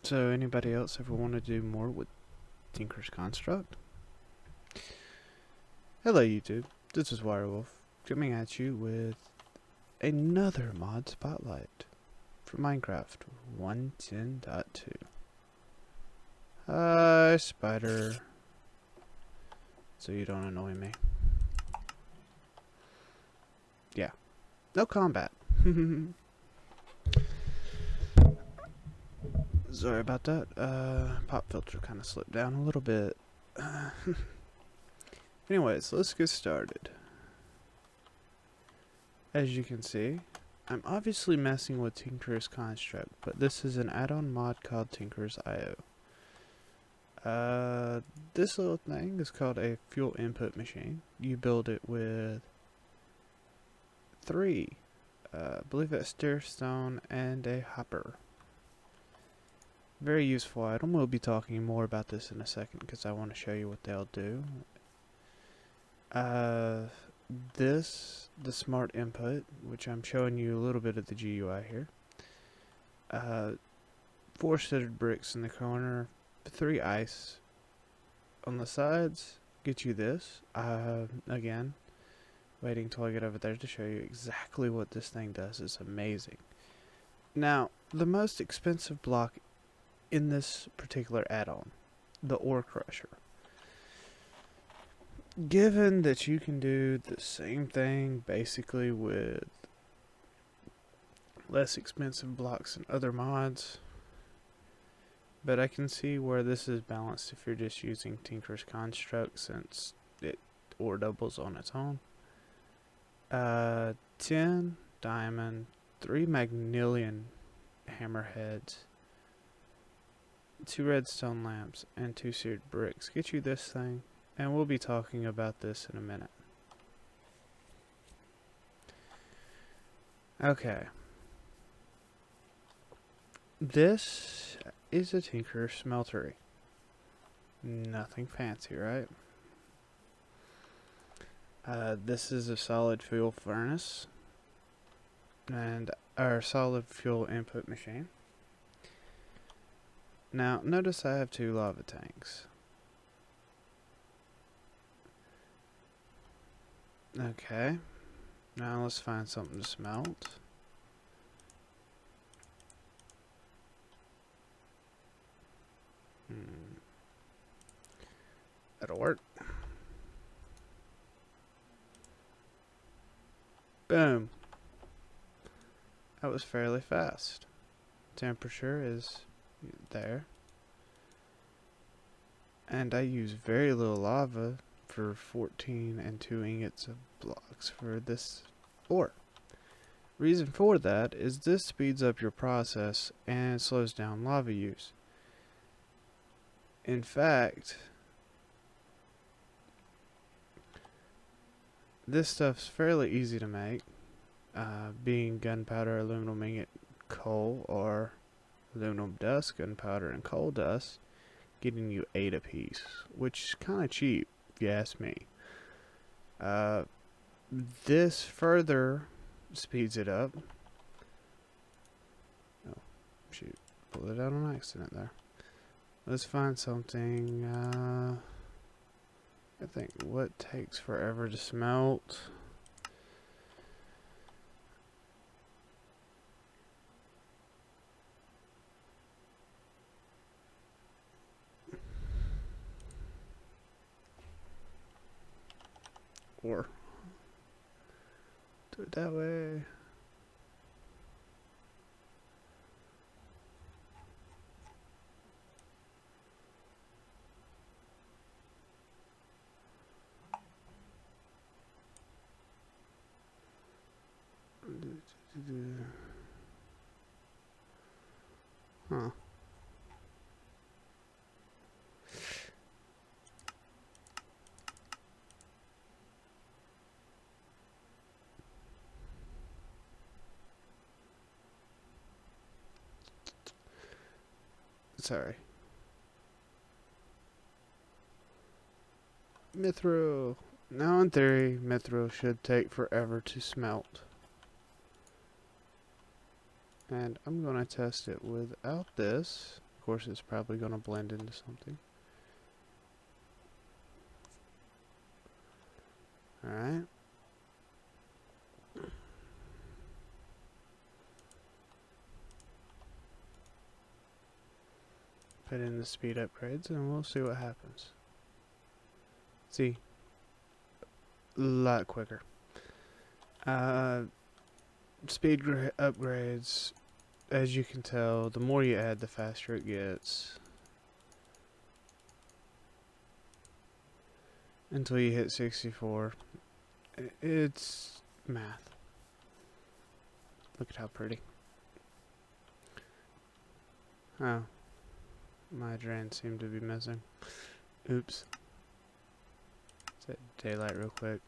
So anybody else ever want to do more with Tinker's Construct? Hello YouTube, this is Wirewolf, coming at you with another mod spotlight for Minecraft 1.10.2. Hi spider, so you don't annoy me. Yeah, no combat. Sorry about that. Pop filter kind of slipped down a little bit. Anyways, let's get started. As you can see, I'm obviously messing with Tinker's Construct, but this is an add-on mod called Tinker's IO. This little thing is called a fuel input machine. You build it with three, I believe that's stairstone and a hopper. Very useful item. We'll be talking more about this in a second because I want to show you what they'll do. The smart input, which I'm showing you a little bit of the GUI here. 4 studded bricks in the corner, 3 ice on the sides. Get you this. Again, waiting till I get over there to show you exactly what this thing does. It's amazing. Now, the most expensive block in this particular add-on, the ore crusher. Given that you can do the same thing basically with less expensive blocks and other mods, but I can see where this is balanced if you're just using Tinker's Construct since it ore doubles on its own. 10 diamond, 3 magnelian hammerheads, 2 redstone lamps, and 2 seared bricks. Get you this thing, and we'll be talking about this in a minute. Okay. This is a Tinker smeltery. Nothing fancy, right? This is a solid fuel furnace and our solid fuel input machine. Now, notice I have 2 lava tanks. Okay, now let's find something to smelt. That'll work. Boom. That was fairly fast. Temperature is there. And I use very little lava for 14 and 2 ingots of blocks for this ore. Reason for that is this speeds up your process and slows down lava use. In fact, this stuff's fairly easy to make, being gunpowder, aluminum ingot, coal, or aluminum dust, gunpowder, and coal dust, getting you 8 apiece, which is kind of cheap if you ask me. This further speeds it up. Oh, shoot. Pulled it out on accident there. Let's find something, I think what takes forever to smelt. Or do it that way. Huh. Sorry. Mithril. Now in theory, mithril should take forever to smelt. And I'm going to test it without this. Of course it's probably going to blend into something. Alright. Put in the speed upgrades and we'll see what happens. See, a lot quicker. Speed upgrades, as you can tell, the more you add, the faster it gets. Until you hit 64. It's math. Look at how pretty. Oh. My drain seemed to be missing. Oops. Set daylight real quick.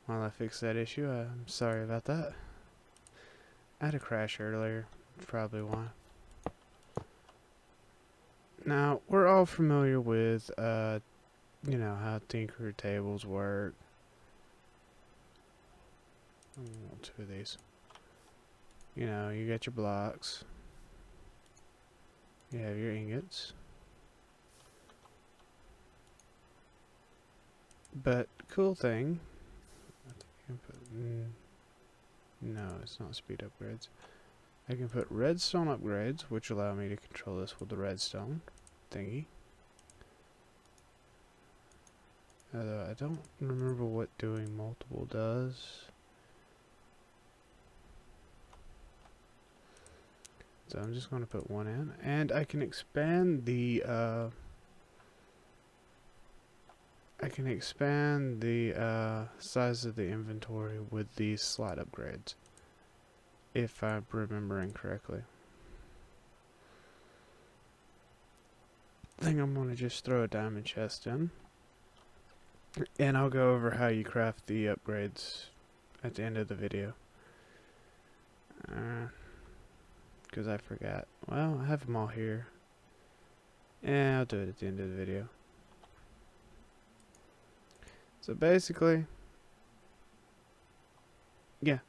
While I fix that issue, I'm sorry about that. I had a crash earlier. Probably why. Now, we're all familiar with, you know, how Tinker tables work. I want 2 of these. You know, you get your blocks. You have your ingots. But, cool thing. I think I can put, no, it's not speed upgrades. I can put redstone upgrades, which allow me to control this with the redstone thingy. Although I don't remember what doing multiple does. So I'm just going to put 1 in. And I can expand the, size of the inventory with these slot upgrades. If I'm remembering correctly. I think I'm going to just throw a diamond chest in. And I'll go over how you craft the upgrades at the end of the video. Because I forgot. Well, I have them all here. And I'll do it at the end of the video. So basically, yeah.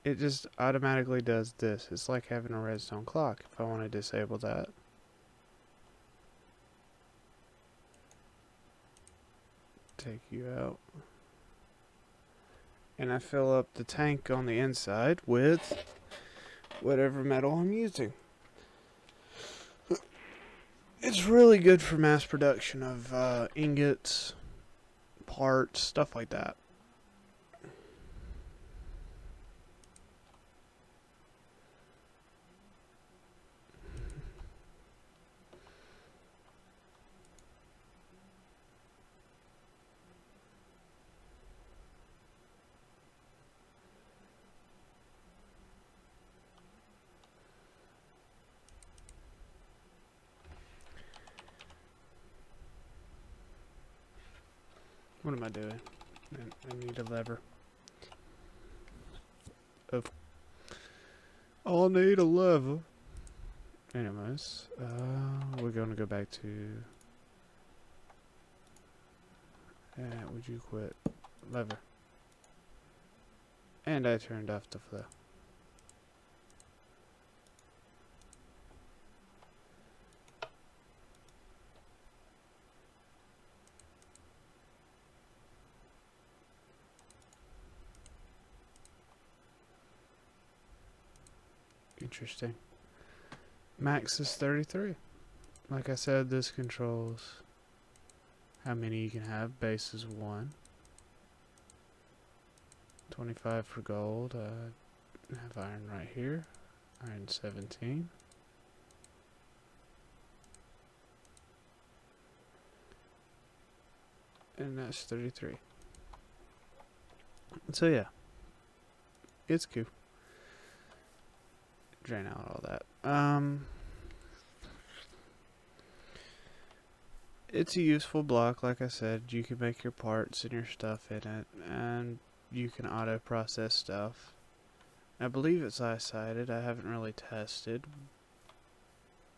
It just automatically does this. It's like having a redstone clock if I want to disable that. Take you out. And I fill up the tank on the inside with whatever metal I'm using. It's really good for mass production of ingots, parts, stuff like that. What am I doing? I need a lever. I'll need a lever. Anyways, we're gonna go back to. Would you quit? Lever. And I turned off the flow. Interesting. Max is 33. Like I said, this controls how many you can have. Base is 1. 25 for gold. I have iron right here. Iron 17. And that's 33. So yeah. It's cool. Drain out all that. It's a useful block, like I said. You can make your parts and your stuff in it, and you can auto process stuff. I believe it's eye-sighted. I haven't really tested,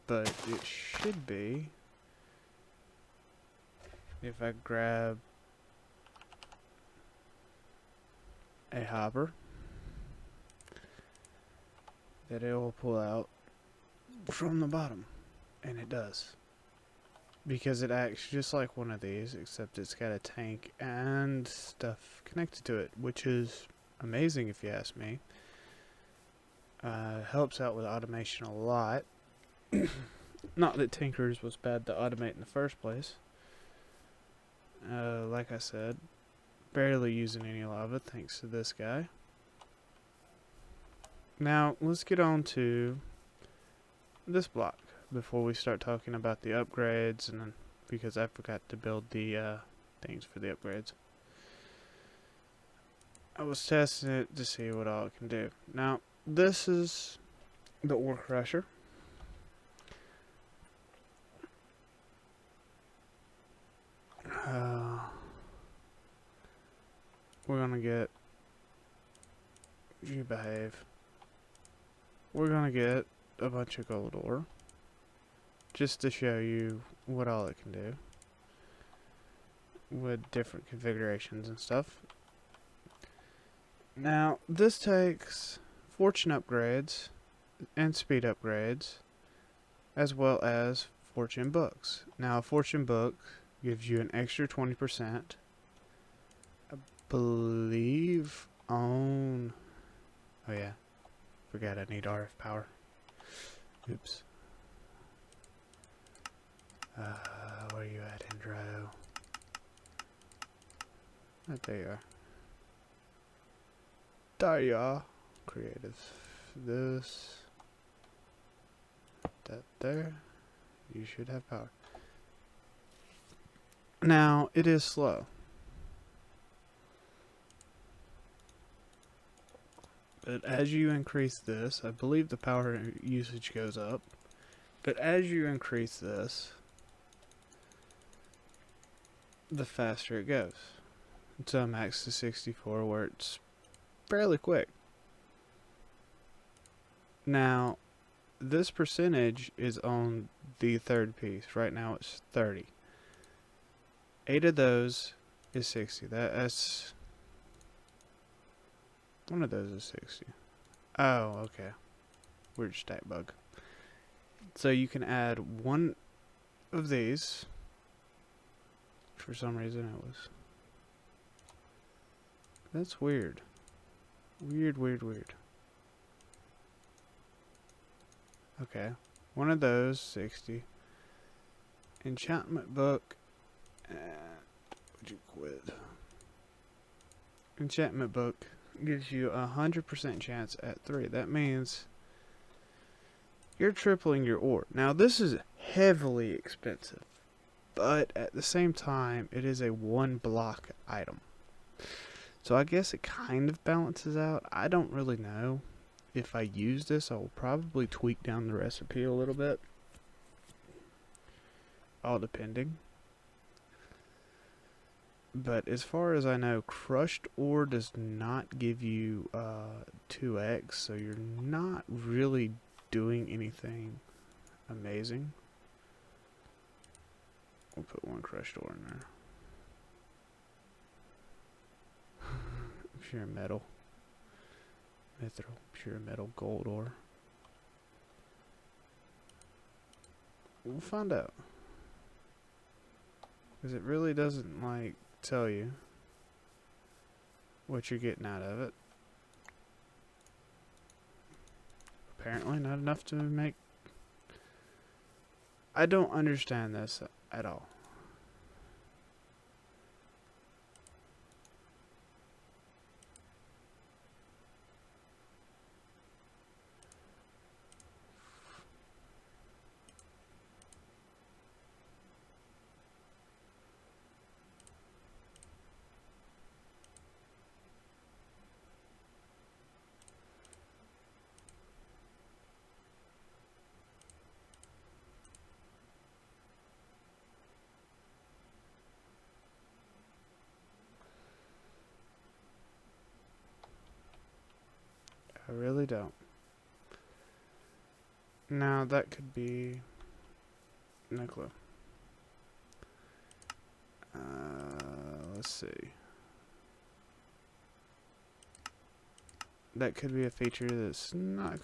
but it should be. If I grab a hopper that it will pull out from the bottom. And it does. Because it acts just like one of these, except it's got a tank and stuff connected to it, which is amazing if you ask me. Helps out with automation a lot. Not that Tinkers was bad to automate in the first place. Like I said, barely using any lava thanks to this guy. Now, let's get on to this block before we start talking about the upgrades, and then, because I forgot to build the things for the upgrades. I was testing it to see what all it can do. Now, this is the ore crusher. We're gonna get, you behave. We're gonna get a bunch of gold ore, just to show you what all it can do with different configurations and stuff. Now, this takes fortune upgrades and speed upgrades, as well as fortune books. Now, a fortune book gives you an extra 20%. I believe on... Oh yeah, forgot I need RF power. Oops. Where are you at, Indro? Right there you are. There you are. Creative. This. That there. You should have power. Now, it is slow. But as you increase this, I believe the power usage goes up. But as you increase this, the faster it goes. Until max to 64, where it's fairly quick. Now, this percentage is on the third piece. Right now it's 30. 8 of those is 60. That's... One of those is 60. Oh, okay. Weird stack bug. So you can add one of these. For some reason it was... That's weird. Weird. Okay. One of those, 60. Enchantment book. Would you quit? Enchantment book gives you 100% chance at 3. That means you're tripling your ore. Now, this is heavily expensive, but at the same time, it is a 1 block item. So I guess it kind of balances out. I don't really know. If I use this, I will probably tweak down the recipe a little bit. All depending. But as far as I know, crushed ore does not give you 2x, so you're not really doing anything amazing. We'll put 1 crushed ore in there. Pure metal. Mithril, pure metal, gold ore. We'll find out. Because it really doesn't, like, tell you what you're getting out of it. Apparently not enough to make... I don't understand this at all. I really don't. Now that could be... No clue. Let's see. That could be a feature that's not...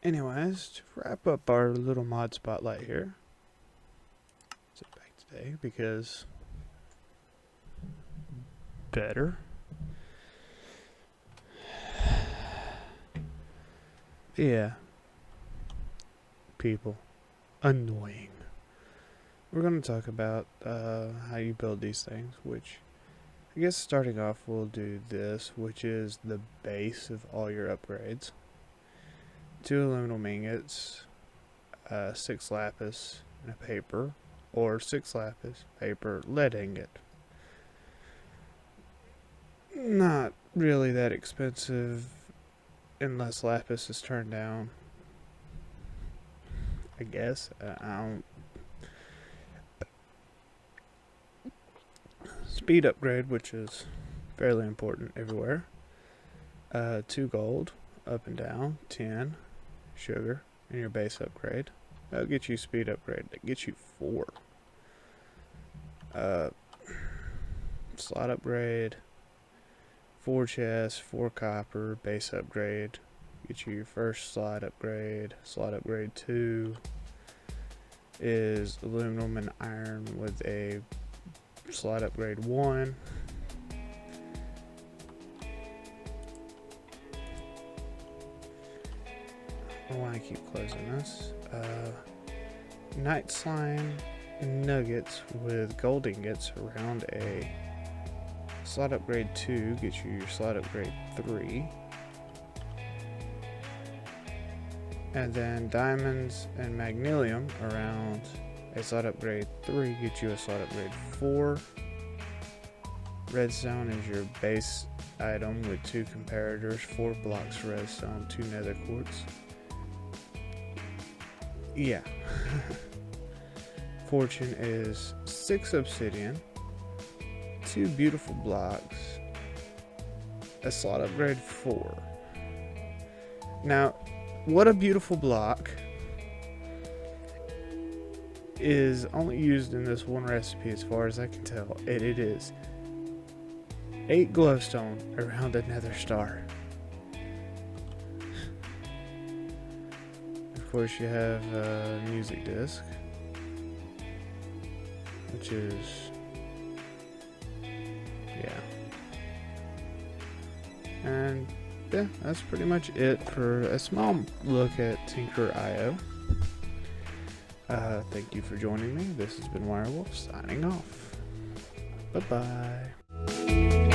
Anyways, to wrap up our little mod spotlight here, sit back today because better. Yeah, people, annoying. We're going to talk about how you build these things, which I guess starting off we'll do this, which is the base of all your upgrades. 2 aluminum ingots, 6 lapis, and a paper, or 6 lapis, paper, lead ingot. Not really that expensive unless lapis is turned down, I guess. I don't. Speed upgrade, which is fairly important everywhere. 2 gold, up and down, 10 sugar in your base upgrade. That'll get you speed upgrade. That gets you 4. Slot upgrade, 4 chests, 4 copper, base upgrade. Get you your first slot upgrade. Slot upgrade 2 is aluminum and iron with a slot upgrade 1. I want to keep closing this. Night slime nuggets with gold ingots around a slot upgrade 2 gets you your slot upgrade 3. And then diamonds and magnesium around a slot upgrade 3 gets you a slot upgrade 4. Redstone is your base item with 2 comparators, 4 blocks redstone, 2 nether quartz. Yeah. Fortune is 6 obsidian, 2 beautiful blocks, a slot upgrade 4. Now, what a beautiful block is only used in this one recipe as far as I can tell, and it is 8 glowstone around a nether star. Of course, you have a music disc, which is, yeah. And yeah, that's pretty much it for a small look at Tinker.io. Thank you for joining me. This has been Wirewolf signing off. Bye-bye.